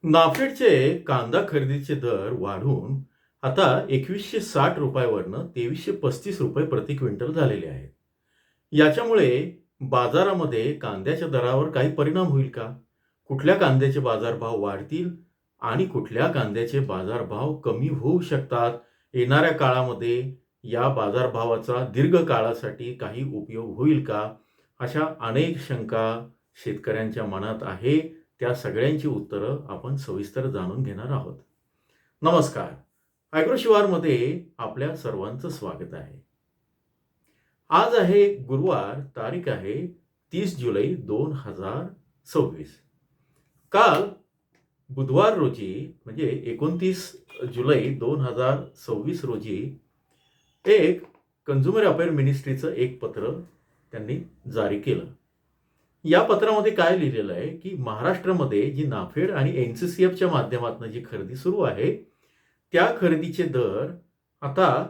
नाफेडचे कांदा खरेदीचे दर वाढून आता ₹2160 ₹2335 प्रति क्विंटल झालेले आहेत. याच्यामुळे बाजारामध्ये कांद्याच्या दरावर काही परिणाम होईल का? कुठल्या कांद्याचे बाजारभाव वाढतील आणि कुठल्या कांद्याचे बाजारभाव कमी होऊ शकतात? येणाऱ्या काळामध्ये या बाजारभावाचा दीर्घ काळासाठी काही उपयोग होईल का? अशा अनेक शंका शेतकऱ्यांच्या मनात आहे. त्या सगळ्यांची उत्तरं आपण सविस्तर जाणून घेणार आहोत. नमस्कार. ॲग्रो शिवारमध्ये आपल्या सर्वांचं स्वागत आहे. आज आहे गुरुवार, तारीख आहे 30 जुलै 2026. काल बुधवार रोजी म्हणजे 29 जुलै 2026 रोजी एक कन्झ्युमर अफेअर मिनिस्ट्रीचं एक पत्र त्यांनी जारी केलं. या पत्रामध्ये काय लिहिलेलं आहे की महाराष्ट्रामध्ये जी नाफेड आणि NCCFच्या माध्यमातून जी खरेदी सुरू आहे त्या खरेदीचे दर आता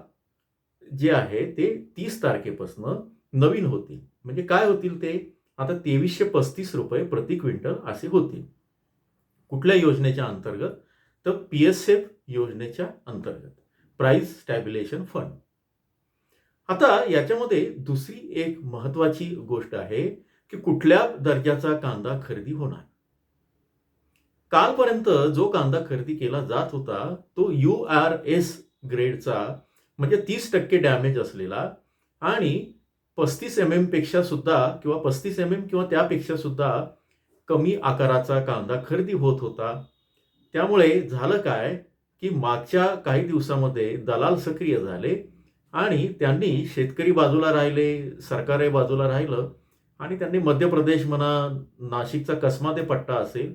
जे आहे ते 30 तारखेपासून नवीन होतील. म्हणजे काय होतील ते आता ₹2335 प्रति क्विंटल असे होतील. कुठल्या योजनेच्या अंतर्गत? तर PSF योजनेच्या अंतर्गत, प्राइस स्टॅबिलेशन फंड. आता याच्यामध्ये दुसरी एक महत्वाची गोष्ट आहे की कुठल्या दर्जाचा कांदा खरेदी होणार. कालपर्यंत जो कांदा खरेदी केला जात होता तो URS ग्रेडचा म्हणजे 30% डॅमेज असलेला आणि 35 mm पेक्षा सुद्धा किंवा 35 mm किंवा त्यापेक्षा सुद्धा कमी आकाराचा कांदा खरेदी होत होता. त्यामुळे झालं काय की मागच्या काही दिवसामध्ये दलाल सक्रिय झाले आणि त्यांनी शेतकरी बाजूला राहिले, सरकारही बाजूला राहिलं आणि त्यांनी मध्य प्रदेश म्हणा, नाशिकचा कसमादे पट्टा असेल,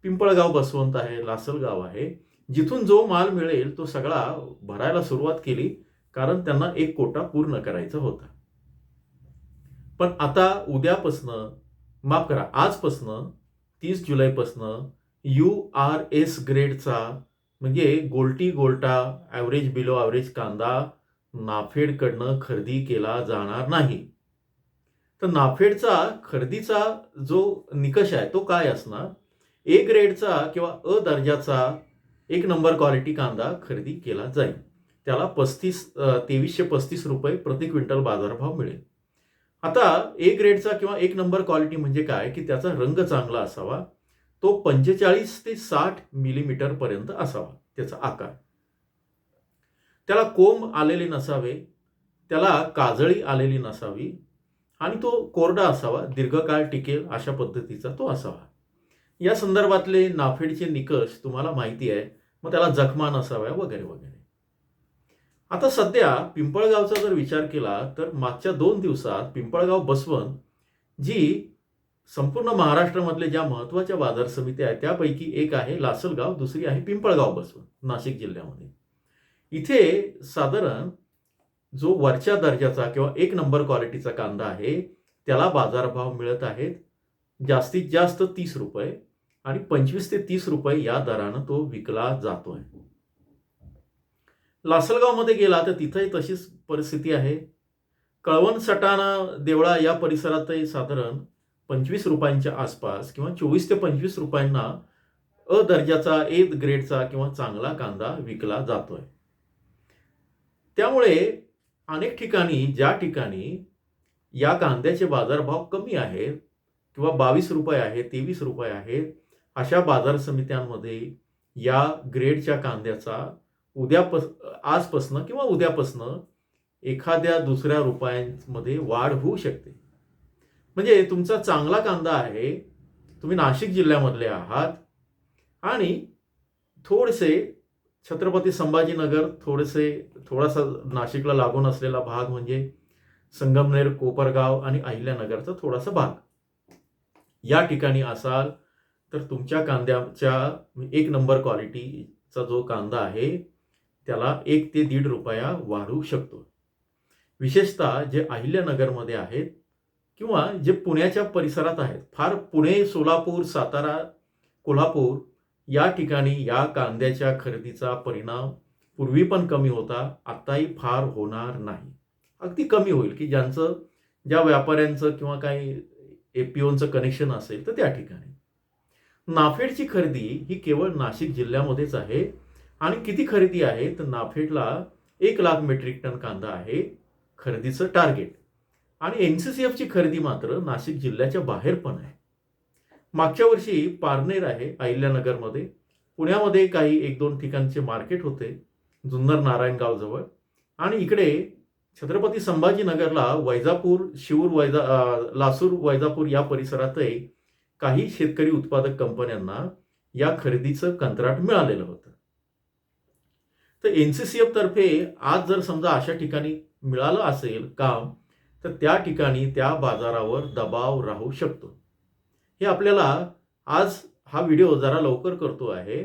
पिंपळगाव बसवंत आहे, लासलगाव आहे, जिथून जो माल मिळेल तो सगळा भरायला सुरुवात केली, कारण त्यांना एक कोटा पूर्ण करायचा होता. पण आता माफ करा, आजपासनं 30 जुलैपासनं URS ग्रेडचा म्हणजे गोल्टी गोल्टा ॲव्हरेज बिलो ॲव्हरेज कांदा नाफेडकडनं खरेदी केला जाणार नाही. तर नाफेडचा खरेदीचा जो निकष आहे तो काय असणार? A ग्रेडचा किंवा अ दर्जाचा 1 नंबर क्वालिटी कांदा खरेदी केला जाईल. त्याला ₹2335 प्रति क्विंटल बाजारभाव मिळेल. आता A ग्रेडचा किंवा 1 नंबर क्वालिटी म्हणजे काय की त्याचा रंग चांगला असावा, तो 45 ते 60 मिलीमीटर पर्यंत असावा त्याचा आकार, त्याला कोंब आलेले नसावे, त्याला काजळी आलेली नसावी आणि तो कोरडा असावा, दीर्घकाळ टिकेल अशा पद्धतीचा तो असावा. या संदर्भातले नाफेडचे निकष तुम्हाला माहिती आहे. मग त्याला जखमा नसाव्या वगैरे वगैरे. आता सध्या पिंपळगावचा जर विचार केला तर मागच्या 2 दिवसात पिंपळगाव बसवंत जी संपूर्ण महाराष्ट्रामधले ज्या महत्त्वाच्या बाजार समित्या आहेत त्यापैकी एक आहे लासलगाव, दुसरी आहे पिंपळगाव बसवंत नाशिक जिल्ह्यामध्ये. इथे साधारण जो वरच्या दर्जाचा किंवा 1 नंबर क्वालिटीचा कांदा आहे त्याला बाजारभाव मिळत आहेत जास्तीत जास्त ₹30 आणि 25 ते ₹30 या दरानं तो विकला जातोय. लासलगावमध्ये गेला तर तिथंही तशीच परिस्थिती आहे. कळवण, सटाणा, देवळा या परिसरातही साधारण ₹25च्या आसपास किंवा 24 ते ₹25 अ दर्जाचा A ग्रेडचा किंवा चांगला कांदा विकला जातोय. त्यामुळे अनेक ठिकाणी ज्या ठिकाणी या कांद्याचे बाजारभाव कमी आहेत किंवा ₹22 आहेत, ₹23 आहेत, अशा बाजार समित्यांमध्ये या ग्रेडच्या कांद्याचा आजपासनं किंवा उद्यापासनं एखाद्या दुसऱ्या रुपयांमध्ये वाढ होऊ शकते. म्हणजे तुमचा चांगला कांदा आहे, तुम्ही नाशिक जिल्ह्यामधले आहात आणि थोडेसे छत्रपती संभाजीनगर, थोडासा नाशिकला लागून असलेला भाग म्हणजे संगमनेर, कोपरगाव आणि अहिल्यानगरचा थोडासा भाग, या ठिकाणी असाल तर तुमच्या कांद्याच्या 1 नंबर क्वालिटीचा जो कांदा आहे त्याला ₹1 ते ₹1.5 वाढू शकतो. विशेषतः जे अहिल्यानगरमध्ये आहेत किंवा जे पुण्याच्या परिसरात आहेत, फार पुणे, सोलापूर, सातारा, कोल्हापूर या ठिकाणी या कांद्याच्या खरेदीचा परिणाम पूर्वी पण कमी होता, आत्ताही फार होणार नाही. अगदी कमी होईल की ज्या व्यापाऱ्यांचं किंवा काही APOचं कनेक्शन असेल तर त्या ठिकाणी. नाफेडची खरेदी ही केवळ नाशिक जिल्ह्यामध्येच आहे आणि किती खरेदी आहे तर नाफेडला 1,00,000 मेट्रिक टन कांदा आहे खरेदीचं टार्गेट आणि NCCFची खरेदी मात्र नाशिक जिल्ह्याच्या बाहेर पण आहे. मागच्या वर्षी पारनेर आहे अहिल्यानगरमध्ये, पुण्यामध्ये काही 1-2 ठिकाणचे मार्केट होते, जुन्नर नारायणगाव जवळ आणि इकडे छत्रपती संभाजीनगरला वैजापूर, लासूर वैजापूर या परिसरातही काही शेतकरी उत्पादक कंपन्यांना या खरेदीचं कंत्राट मिळालेलं होतं. तर NCCF तर्फे आज जर समजा अशा ठिकाणी मिळालं असेल काम, तर त्या ठिकाणी त्या बाजारावर दबाव राहू शकतो. हे आपल्याला आज हा व्हिडिओ जरा लवकर करतो आहे,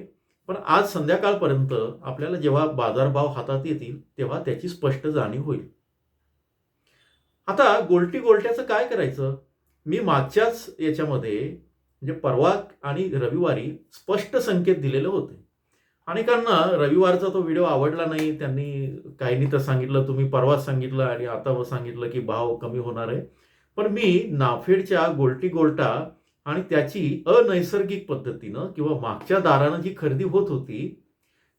पण आज संध्याकाळपर्यंत आपल्याला जेव्हा बाजारभाव हातात येतील तेव्हा त्याची स्पष्ट जाणीव होईल. आता गोल्टी-गोल्ट्याचं काय करायचं? मी मागच्याच याच्यामध्ये म्हणजे परवा आणि रविवारी स्पष्ट संकेत दिलेले होते. अनेकांना रविवारचा तो व्हिडिओ आवडला नाही. त्यांनी काहींनी तर सांगितलं, तुम्ही परवाच सांगितलं आणि आता सांगितलं की भाव कमी होणार आहे. पण मी नाफेडच्या गोल्टी-गोल्टा आणि त्याची अनैसर्गिक पद्धतीनं किंवा मागच्या दारानं जी खरेदी होत होती,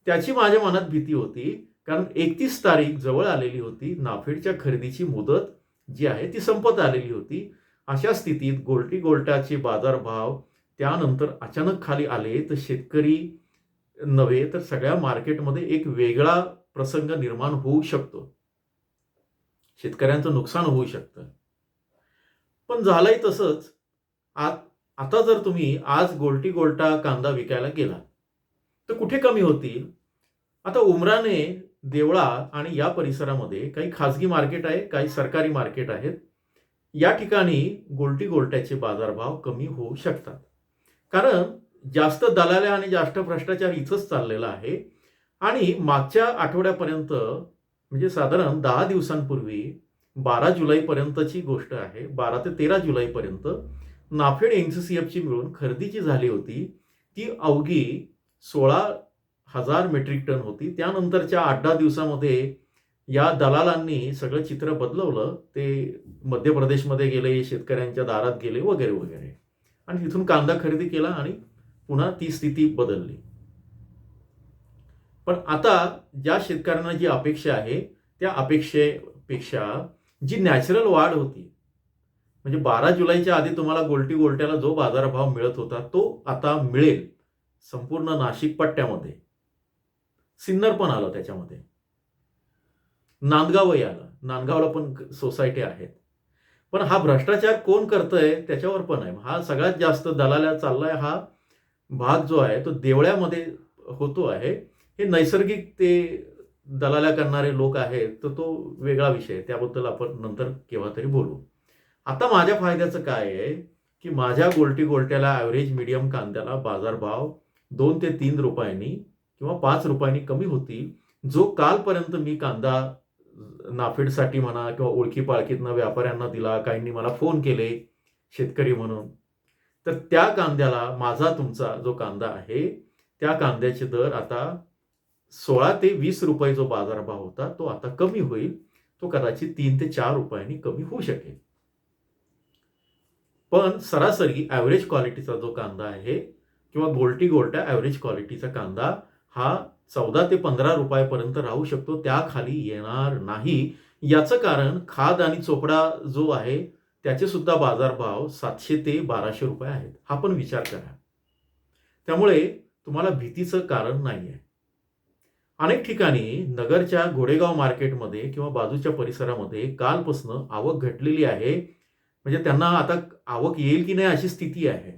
त्याची माझ्या मनात भीती होती. कारण 31 तारीख जवळ आलेली होती. नाफेडच्या खरेदीची मुदत जी आहे ती संपत आलेली होती. अशा स्थितीत गोल्टी-गोल्टाचे बाजारभाव त्यानंतर अचानक खाली आले, तर शेतकरी नव्हे तर सगळ्या मार्केटमध्ये एक वेगळा प्रसंग निर्माण होऊ शकतो. शेतकऱ्यांचं नुकसान होऊ शकतं. पण झालंय तसंच. आता जर तुम्ही आज गोल्टी-गोल्टा कांदा विकायला गेला, तर कुठे कमी होतील? आता उमराणे, देवळा आणि या परिसरामध्ये काही खाजगी मार्केट आहे, काही सरकारी मार्केट आहेत. या ठिकाणी गोल्टी-गोल्ट्याचे बाजारभाव कमी होऊ शकतात. कारण जास्त दलाल्या आणि जास्त भ्रष्टाचार इथंच चाललेला आहे आणि मागच्या आठवड्यापर्यंत म्हणजे साधारण 10 दिवसांपूर्वी 12 जुलैपर्यंतची गोष्ट आहे. 12 ते 13 जुलैपर्यंत नाफेड NCCFची मिळून खरेदी जी झाली होती, ती अवघी 16,000 मेट्रिक टन होती. त्यानंतरच्या 8-10 दिवसामध्ये या दलालांनी सगळं चित्र बदलवलं. ते मध्य प्रदेशमध्ये गेले, शेतकऱ्यांच्या दारात गेले वगैरे वगैरे आणि तिथून कांदा खरेदी केला आणि पुन्हा ती स्थिती बदलली. पण आता ज्या शेतकऱ्यांना जी अपेक्षा आहे, त्या अपेक्षेपेक्षा जी नॅचरल वाढ होती, म्हणजे 12 जुलैच्या आधी तुम्हाला गोल्टी-गोल्ट्याला जो बाजारभाव मिळत होता, तो आता मिळेल संपूर्ण नाशिक पट्ट्यामध्ये. सिन्नर पण आलं त्याच्यामध्ये. नांदगावही आलं. नांदगावला पण सोसायटी आहेत. पण हा भ्रष्टाचार कोण करतंय त्याच्यावर पण आहे. हा सगळ्यात जास्त दलाल्या चाललाय हा भाग जो आहे तो देवळ्यामध्ये होतो आहे. हे नैसर्गिक ते दलाल्या करणारे लोक आहेत, तर तो वेगळा विषय आहे. त्याबद्दल आपण नंतर केव्हा तरी बोलू. आता माझ्या फायद्याचं काय आहे, की माझ्या गोल्टी-गोल्ट्याला ॲव्हरेज मीडियम कांद्याला बाजारभाव 2 ते 3 रुपयांनी किंवा 5 रुपयांनी कमी होतील. जो कालपर्यंत मी कांदा नाफेडसाठी म्हणा किंवा ओळखी-पाळखीतनं व्यापाऱ्यांना दिला, काहींनी मला फोन केले शेतकरी म्हणून. तर त्या कांद्याला माझा तुमचा जो कांदा आहे, त्या कांद्याचे दर आता 16 ते 20 रुपये जो बाजारभाव होता, तो आता कमी होईल. तो कदाचित 3 ते 4 रुपयांनी कमी होऊ शकेल. पण सरासरी ॲव्हरेज क्वालिटीचा जो कांदा आहे किंवा गोल्टी-गोल्टा ॲव्हरेज क्वालिटीचा कांदा हा 14 ते 15 रुपयापर्यंत राहू शकतो. त्याखाली येणार नाही. याचं कारण खाद आणि चोपडा जो आहे, त्याचे सुद्धा बाजारभाव 700 ते 1200 रुपये आहेत. हा पण विचार करा. त्यामुळे तुम्हाला भीतीचं कारण नाहीये. अनेक ठिकाणी नगरच्या घोडेगाव मार्केटमध्ये किंवा बाजूच्या परिसरामध्ये कालपासून आवक घटलेली आहे. म्हणजे त्यांना आता आवक येईल की नाही अशी स्थिती आहे.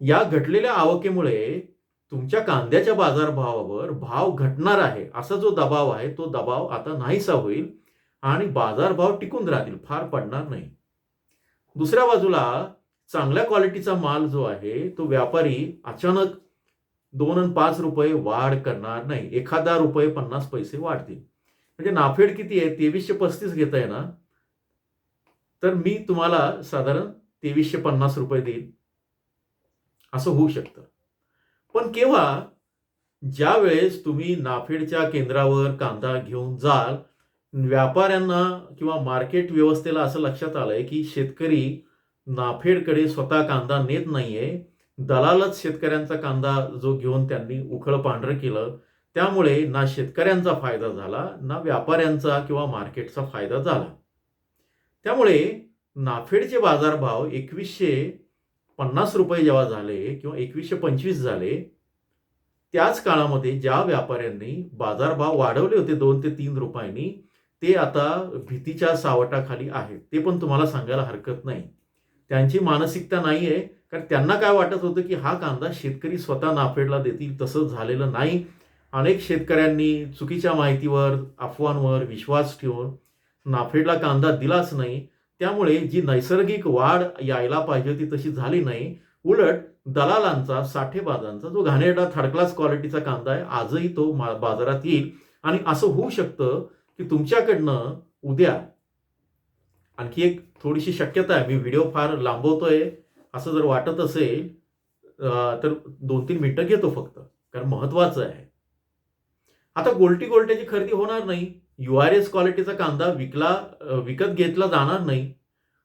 या घटलेल्या आवकेमुळे तुमच्या कांद्याच्या बाजारभावावर भाव घटणार आहे, असा जो दबाव आहे, तो दबाव आता नाहीसा होईल आणि बाजारभाव टिकून राहतील, फार पडणार नाही. दुसऱ्या बाजूला चांगल्या क्वालिटीचा माल जो आहे, तो व्यापारी अचानक 2 आणि 5 रुपये वाढ करणार नाही. एखादा रुपये 50 पैसे वाढतील. म्हणजे नाफेड किती आहे? 2335 घेताय ना, तर मी तुम्हाला साधारण 2350 रुपये देईल. असं होऊ शकतं. पण केव्हा? ज्यावेळेस तुम्ही नाफेडच्या केंद्रावर कांदा घेऊन जाल, व्यापाऱ्यांना किंवा मार्केट व्यवस्थेला असं लक्षात आलंय, की शेतकरी नाफेडकडे स्वतः कांदा नेत नाहीये, दलालच शेतकऱ्यांचा कांदा जो घेऊन त्यांनी उखळ पांढरं केलं, त्यामुळे ना शेतकऱ्यांचा फायदा झाला, ना व्यापाऱ्यांचा किंवा मार्केटचा फायदा झाला. त्यामुळे नाफेडचे बाजारभाव ₹2150 जेव्हा झाले किंवा 2125 झाले, त्याच काळामध्ये ज्या व्यापाऱ्यांनी बाजारभाव वाढवले होते 2 ते 3 रुपयांनी, ते आता भीतीच्या सावटाखाली आहेत. ते पण तुम्हाला सांगायला हरकत नाही. त्यांची मानसिकता नाहीये, कारण त्यांना काय वाटत होतं, की हा कांदा शेतकरी स्वतः नाफेडला देतील. तसं झालेलं नाही. अनेक शेतकऱ्यांनी चुकीच्या माहितीवर, अफवांवर विश्वास ठेवून नाफेडला कांदा दिलाच नाही. त्यामुळे जी नैसर्गिक वाढ यायला पाहिजे होती तशी झाली नाही. उलट दलालांचा, साठेबाजांचा जो घाणेरडा थर्ड क्लास क्वालिटीचा कांदा आहे, आजही तो बाजारात येईल आणि असं होऊ शकतं, की तुमच्याकडनं उद्या आणखी एक थोडीशी शक्यता आहे. मी व्हिडिओ फार लांबवतोय असं जर वाटत असेल तर 2-3 मिनिटं घेतो फक्त, कारण महत्त्वाचं आहे. आता गोलटी-गोलट्याची खरेदी होणार नाही. URS क्वालिटीचा कांदा विकत घेतला जाणार नाही.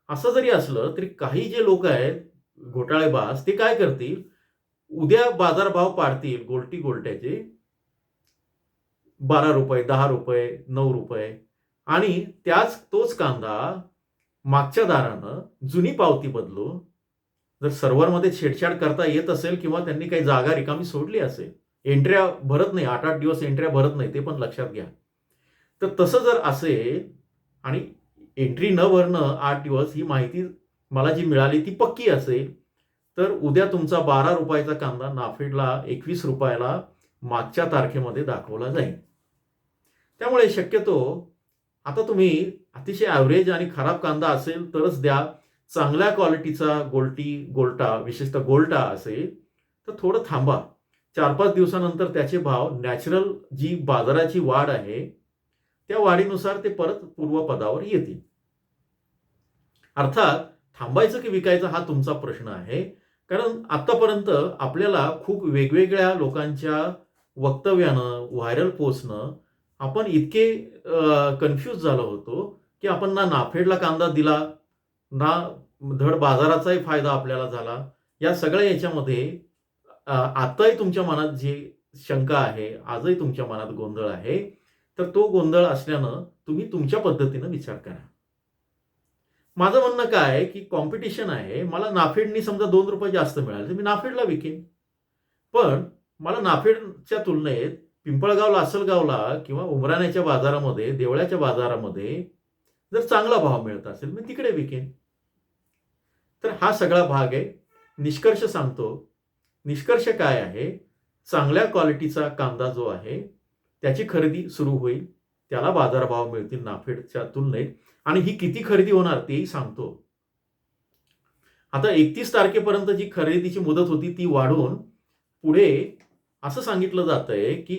असं जरी असलं तरी काही जे लोक आहेत घोटाळेबाज, ते काय करतील, उद्या बाजारभाव पाडतील गोलटी-गोलट्याचे ₹12, ₹10, ₹9 आणि तोच कांदा मागच्या दारानं जुनी पावती बदलून, जर सर्व्हरमध्ये छेडछाड करता येत असेल किंवा त्यांनी काही जागा रिकामी सोडली असेल, एंट्र्या भरत नाही, 8-8 दिवस एंट्र्या भरत नाही, ते पण लक्षात घ्या. तर तसं जर असेल आणि एंट्री न भरणं 8 दिवस ही माहिती मला जी मिळाली ती पक्की असेल, तर उद्या तुमचा ₹12 कांदा नाफेडला ₹21 मागच्या तारखेमध्ये दाखवला जाईल. त्यामुळे शक्यतो आता तुम्ही अतिशय ॲव्हरेज आणि खराब कांदा असेल तरच द्या. चांगल्या क्वालिटीचा गोल्टा, विशेषतः गोल्टा असेल तर थोडं थांबा. 4-5 दिवसानंतर त्याचे भाव नॅचरल जी बाजाराची वाढ आहे, त्या वाढीनुसार ते परत पूर्वपदावर येतील. अर्थात थांबायचं की विकायचं हा तुमचा प्रश्न आहे. कारण आतापर्यंत आपल्याला खूप वेगवेगळ्या लोकांच्या वक्तव्यानं, व्हायरल पोस्टनं आपण इतके कन्फ्यूज झालो होतो, की आपण ना नाफेडला कांदा दिला, ना धड बाजाराचाही फायदा आपल्याला झाला. या सगळ्या याच्यामध्ये आताही तुमच्या मनात जी शंका आहे, आजही तुमच्या मनात गोंधळ आहे, तर तो गोंधळ असल्यानं तुम्ही तुमच्या पद्धतीनं विचार करा. माझं म्हणणं काय आहे, की कॉम्पिटिशन आहे. मला नाफेडनी समजा ₹2 जास्त मिळाले, तर मी नाफेडला विकेन. पण मला नाफेडच्या तुलनेत पिंपळगाव, लासलगावला किंवा उमराण्याच्या बाजारामध्ये, देवळ्याच्या बाजारामध्ये जर चांगला भाव मिळत असेल, मी तिकडे विकेन. तर हा सगळा भाग आहे. निष्कर्ष सांगतो. निष्कर्ष काय आहे? चांगल्या क्वालिटीचा कांदा जो आहे, त्याची खरेदी सुरू होईल. त्याला बाजारभाव मिळतील नाफेडच्या तुलनेत आणि ही किती खरेदी होणार तेही सांगतो. आता 31 तारखेपर्यंत जी खरेदीची मुदत होती ती वाढवून पुढे असं सांगितलं जातंय, की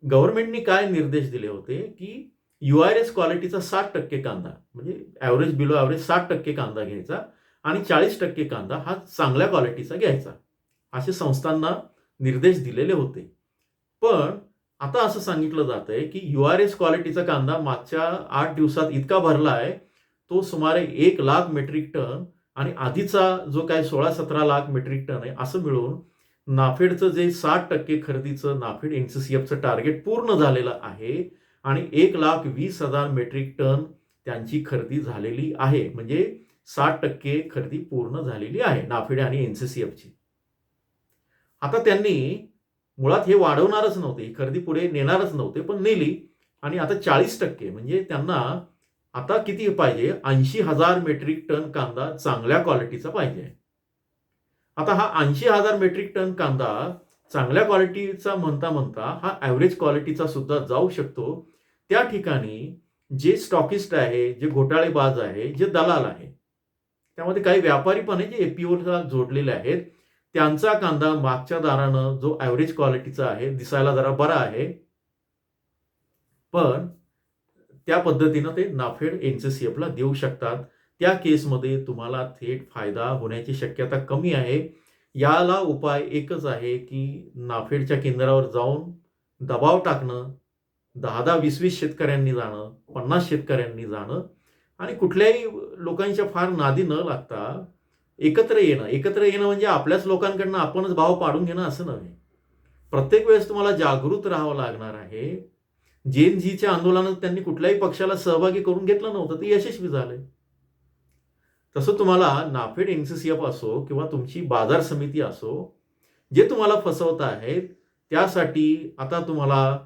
गव्हर्नमेंटनी काय निर्देश दिले होते, की URS क्वालिटीचा 60% कांदा म्हणजे ॲव्हरेज बिलो ॲव्हरेज 60% कांदा घ्यायचा आणि 40% कांदा हा चांगल्या क्वालिटीचा घ्यायचा. असे संस्थांना निर्देश दिलेले होते. पण आता असं सांगितलं जातंय, की URS क्वालिटीचा कांदा मागच्या 8 दिवसात इतका भरला आहे, तो सुमारे 1 लाख मेट्रिक टन आणि आधीचा जो काही 16-17 लाख मेट्रिक टन आहे, असं मिळून नाफेडचं जे 60% खरेदीचं नाफेड NCCFचं टार्गेट पूर्ण झालेलं आहे आणि 1,20,000 मेट्रिक टन त्यांची खरेदी झालेली आहे. म्हणजे 60% खरेदी पूर्ण झालेली आहे नाफेड आणि NCCFची. आता त्यांनी मुळात हे वाढवणारच नव्हते, ही खरेदी पुढे नेणारच नव्हते, पण नेली आणि आता 40% म्हणजे त्यांना आता किती पाहिजे? 80,000 मेट्रिक टन कांदा चांगल्या क्वालिटीचा पाहिजे. आता हा 80,000 मेट्रिक टन कांदा चांगल्या क्वालिटीचा म्हणता हा ॲव्हरेज क्वालिटीचा सुद्धा जाऊ शकतो. त्या ठिकाणी जे स्टॉकिस्ट आहे, जे घोटाळेबाज आहे, जे दलाल आहे, त्यामध्ये काही व्यापारी पण आहे जे APOला जोडलेले आहेत. त्यांचा कांदा मागच्या दारानं जो ॲव्हरेज क्वालिटीचा आहे, दिसायला जरा बरा आहे. पण त्या पद्धतीनं ते नाफेड NCCFला देऊ शकतात. त्या केसमध्ये तुम्हाला थेट फायदा होण्याची शक्यता कमी आहे. याला उपाय एकच आहे, की नाफेडच्या केंद्रावर जाऊन दबाव टाकणं, 10-10, 20-20 शेतकऱ्यांनी जाणं, 50 शेतकऱ्यांनी जाणं आणि कुठल्याही लोकांच्या फार नादी न लागता एकत्र येणं म्हणजे आपल्याच लोकांकडनं आपणच भाव पाडून घेणं असं नव्हे. प्रत्येक वेळेस तुम्हाला जागृत राहावं लागणार आहे. जेन झीच्या आंदोलनात त्यांनी कुठल्याही पक्षाला सहभागी करून घेतलं नव्हतं, ते यशस्वी झाले. तसं तुम्हाला नाफेड एनसीसीएफ असो किंवा तुमची बाजार समिती असो, जे तुम्हाला फसवत आहेत, त्यासाठी आता तुम्हाला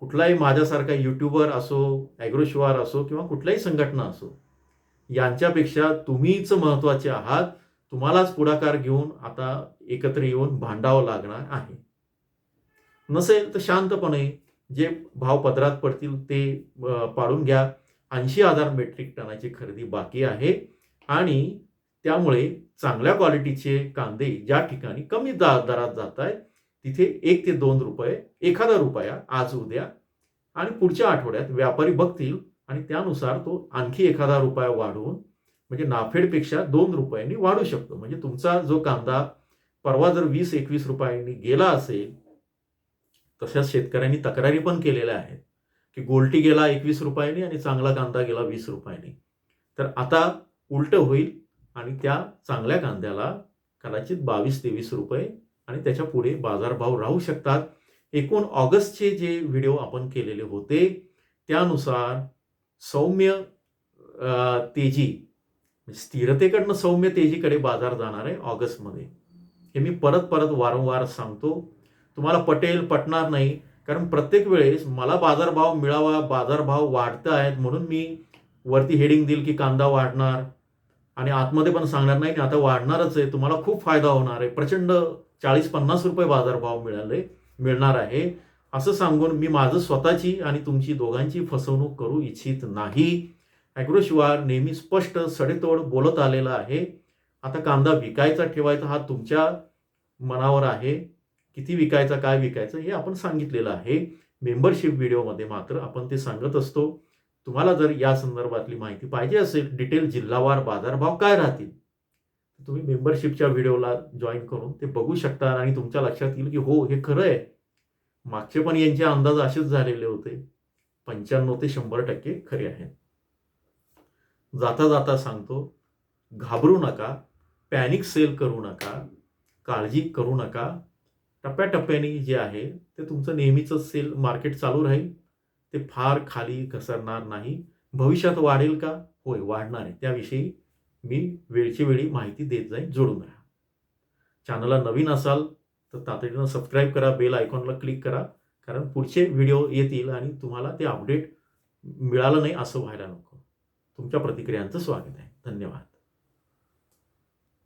कुठलाही माझ्यासारखा यूट्यूबर असो, ॲग्रोशिवार असो किंवा कुठल्याही संघटना असो, यांच्यापेक्षा तुम्हीच महत्त्वाचे आहात. तुम्हालाच पुढाकार घेऊन आता एकत्र येऊन भांडावं लागणार आहे. नसेल तर शांतपणे जे भाव पदरात पडतील ते पाडून घ्या. 80,000 मेट्रिक टनाची खरेदी बाकी आहे आणि त्यामुळे चांगल्या क्वालिटीचे कांदे ज्या ठिकाणी कमी दरात जात आहेत, तिथे 1 ते 2 रुपये, एखादा रुपया आज उद्या आणि पुढच्या आठवड्यात व्यापारी बघतील आणि त्यानुसार तो आणखी एखादा रुपया वाढवून म्हणजे नाफेडपेक्षा 2 रुपयांनी वाढू शकतो. म्हणजे तुमचा जो कांदा परवा जर 20-21 रुपयांनी गेला असेल, तशाच शेतकऱ्यांनी तक्रारी पण केलेल्या आहेत की गोल्टी गेला 21 रुपयांनी आणि चांगला कांदा गेला 20 रुपयांनी. तर आता उलटं होईल आणि त्या चांगल्या कांद्याला कदाचित 22-23 रुपये आणि त्याच्या पुढे बाजारभाव राहू शकतात. एकूण ऑगस्टचे जे व्हिडिओ आपण केलेले होते त्यानुसार सौम्य तेजी, स्थिरतेकडनं सौम्य तेजीकडे बाजार जाणार आहे ऑगस्टमध्ये. हे मी परत वारंवार सांगतो. तुम्हाला पटेल पटणार नाही, कारण प्रत्येक वेळेस मला बाजारभाव मिळावा, बाजारभाव वाढत आहेत म्हणून मी वरती हेडिंग देईल की कांदा वाढणार आणि आतमध्ये पण सांगणार नाही आता वाढणारच आहे, तुम्हाला खूप फायदा होणार आहे, प्रचंड 40-50 रुपये बाजारभाव मिळणार आहे, असं सांगून मी माझं स्वतःची आणि तुमची दोघांची फसवणूक करू इच्छित नाही. ॲग्रोशिवार नेहमी स्पष्ट सडेतोड बोलत आलेला आहे. आता कांदा विकायचा ठेवायचा हा तुमच्या मनावर आहे. किती विकायचा, काय विकायचं हे आपण सांगितलेलं आहे. मेंबरशिप व्हिडिओमध्ये मात्र आपण ते सांगत असतो. तुम्हाला जर या संदर्भातली माहिती पाहिजे असेल, डिटेल जिल्हावार बाजारभाव काय राहतील, तुम्ही मेंबरशिपच्या व्हिडिओला जॉईन करून ते बघू शकता आणि तुमच्या लक्षात येईल की हो हे खरं आहे. मागचे पण यांचे अंदाज असेच झालेले होते. 95 ते 100% खरे आहेत. जाता जाता सांगतो, घाबरू नका, पॅनिक सेल करू नका, काळजी करू नका. टप्प्याटप्प्याने जे आहे ते तुमचं नेहमीचं सेल मार्केट चालू राहील. ते फार खाली घसरणार नाही. भविष्यात वाढेल का? होय, वाढणार आहे. त्याविषयी मी वेळची वेळी माहिती देत जाईन. जोडून राहा. चॅनलला नवीन असाल तर तातडीनं सबस्क्राईब करा, बेल आयकॉनला क्लिक करा, कारण पुढचे व्हिडिओ येतील आणि तुम्हाला ते अपडेट मिळालं नाही असं व्हायला नको. तुमच्या प्रतिक्रियांचं स्वागत आहे. धन्यवाद.